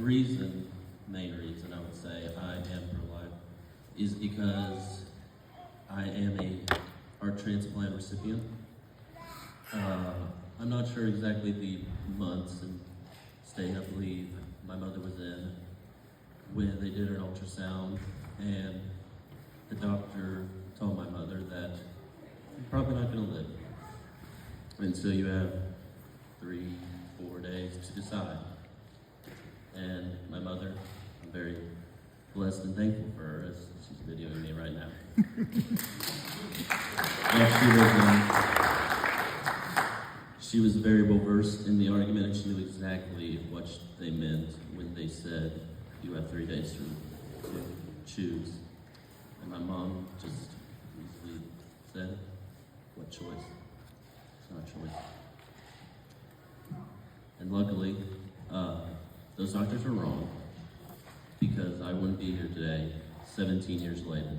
main reason I would say I am pro-life is because I am a heart transplant recipient. I'm not sure exactly the months and state I believe my mother was in when they did an ultrasound, and the doctor told my mother that you're probably not going to live. And so you have 3-4 days to decide. And my mother, I'm very blessed and thankful for her, as she's videoing me right now. She was very well versed in the argument, and she knew exactly what they meant when they said you have 3 days to choose. And my mom just easily said, what choice? It's not a choice. And luckily, those doctors were wrong, because I wouldn't be here today 17 years later.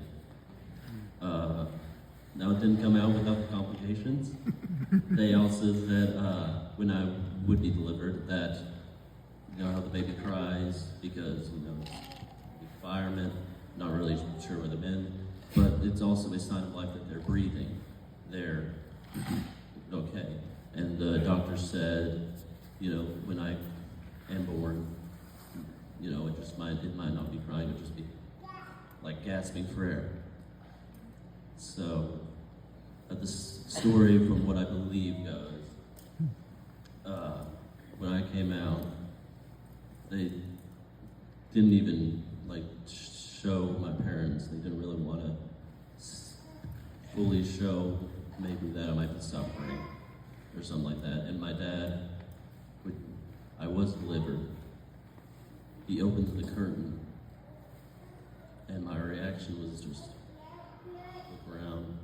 Now, it didn't come out without the complications. They also said when I would be delivered that, you know how the baby cries because, you know, the environment, not really sure where they've been, but it's also a sign of life that they're breathing. They're okay. And the doctor said, you know, when I am born, you know, it might not be crying, it would just be like gasping for air. So, the story from what I believe goes, when I came out, they didn't even like show my parents. They didn't really want to fully show maybe that I might be suffering or something like that. And my dad, I was delivered. He opens the curtain, and my reaction was just look around.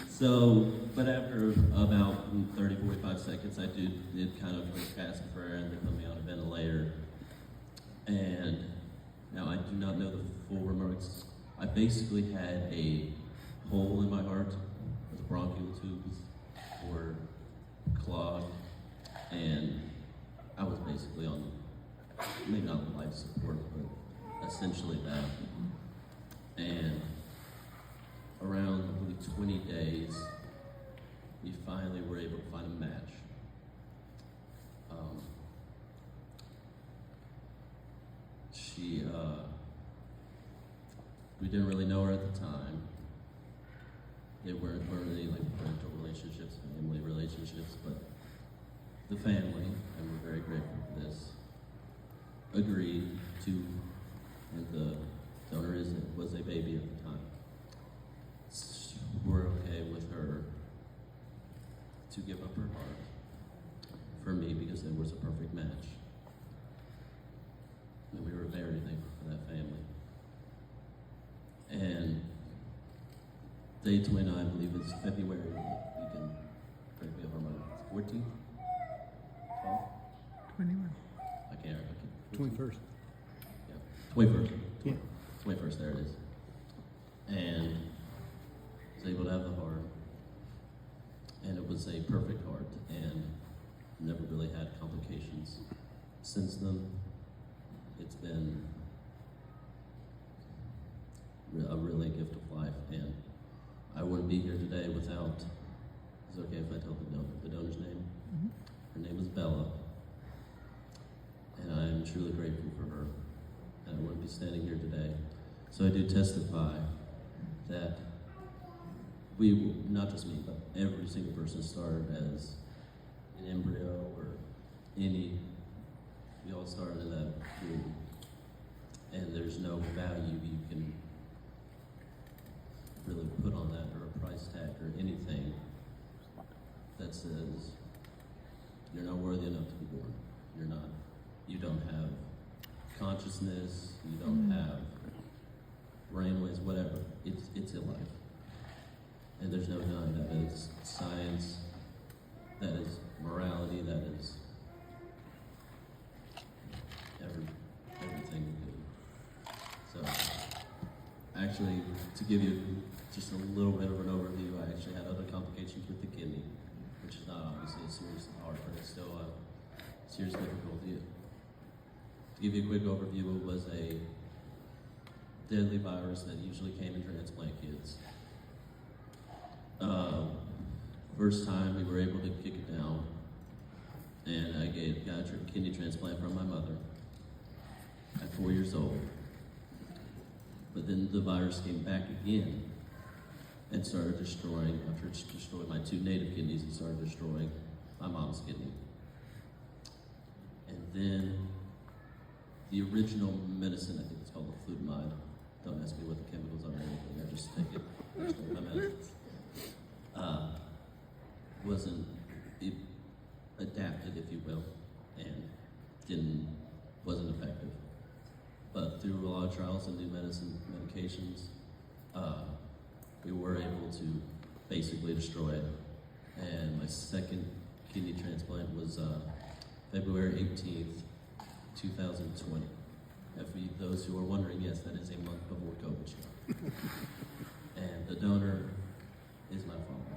So, but after about 30, 45 seconds, I did kind of like gasp for air, and they put me on a ventilator. And now I do not know the full remarks. I basically had a hole in my heart, the bronchial tubes were clogged, and I was basically on, maybe not life support, but essentially that. And around, I believe, 20 days, we finally were able to find a match. We didn't really know her at the time. They weren't really like parental relationships, family relationships, but the family, and we're very grateful for this, agreed to, and the donor was a baby at the time. We're okay with her to give up her heart for me because it was a perfect match. And we were very thankful for that family. And day 29, I believe it's February, you can correct me if I'm wrong, 14th? 12th? 21. I can't. 21st. Yeah, 21st. Yeah. 21st, there it is. And I was able to have the heart. And it was a perfect heart, and never really had complications. Since then, it's been a really gift of life, and I wouldn't be here today without, is it okay if I tell the donor's name? Mm-hmm. Her name is Bella, and I am truly grateful for her, and I wouldn't be standing here today. So I do testify that we, not just me, but every single person started as an embryo or we all started in that womb, and there's no value you can really put on that, or a price tag, or anything that says you're not worthy enough to be born. You're not. You don't have consciousness. You don't have brainwaves. Whatever. It's a life, and there's no denying that. That is science. That is morality. That is everything we do. So, actually, to give you just a little bit of an overview, I actually had other complications with the kidney. serious difficulty. To give you a quick overview, it was a deadly virus that usually came in transplant kids. First time we were able to kick it down, and I got a kidney transplant from my mother at 4 years old. But then the virus came back again and started destroying, after it destroyed my 2 native kidneys, it started destroying my mom's kidney. And then the original medicine, I think it's called flutamide. Don't ask me what the chemicals are or anything, I just take it, I just take my medicines. Wasn't adapted, if you will, and wasn't effective. But through a lot of trials and new medications, we were able to basically destroy it. And my second kidney transplant was February 18th, 2020. And for those who are wondering, yes, that is a month before COVID struck. And the donor is my father.